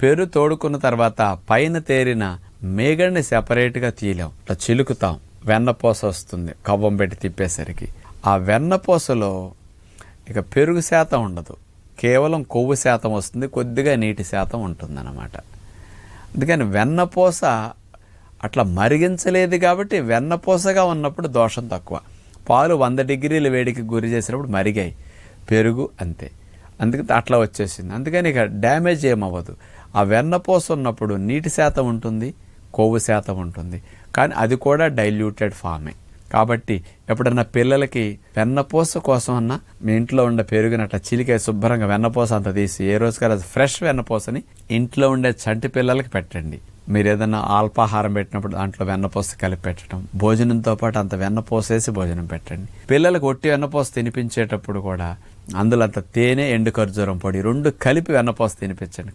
పెరుగు తోడుకున్న తర్వాత పైన తేరిన మేగడ్ని సెపరేట్గా తీయలేం, ఇట్లా చిలుకుతాం, వెన్నపూస వస్తుంది కవ్వం పెట్టి తిప్పేసరికి. ఆ వెన్నపూసలో ఇక పెరుగు శాతం ఉండదు, కేవలం కొవ్వు శాతం వస్తుంది, కొద్దిగా నీటి శాతం ఉంటుందన్నమాట. అందుకని వెన్నపూస అట్లా మరిగించలేదు కాబట్టి వెన్నపూసగా ఉన్నప్పుడు దోషం తక్కువ. పాలు 100 డిగ్రీల వేడికి గురి చేసినప్పుడు మరిగాయి, పెరుగు అంతే, అందుకని అట్లా వచ్చేసింది. అందుకని ఇక డ్యామేజ్ ఏమవ్వదు. ఆ వెన్నపూస ఉన్నప్పుడు నీటి శాతం ఉంటుంది, కొవ్వు శాతం ఉంటుంది, కానీ అది కూడా డైల్యూటెడ్ ఫామే. కాబట్టి ఎప్పుడన్నా పిల్లలకి వెన్నపూస కోసం అన్నా మీ ఇంట్లో ఉండే పెరుగుని అట్లా చిలికే శుభ్రంగా వెన్నపూస అంతా తీసి ఏ రోజుగా ఫ్రెష్ వెన్నపూసని ఇంట్లో ఉండే చంటి పిల్లలకి పెట్టండి. మీరు ఏదైనా అల్పాహారం పెట్టినప్పుడు దాంట్లో వెన్నపూస కలిపి పెట్టడం, భోజనంతో పాటు అంత వెన్నపూసేసి భోజనం పెట్టండి. పిల్లలకు ఒట్టి వెన్నపూస తినిపించేటప్పుడు కూడా అందులో అంత తేనె, ఎండు ఖర్జూరం పొడి 2 కలిపి వెన్నపూస తినిపించండి.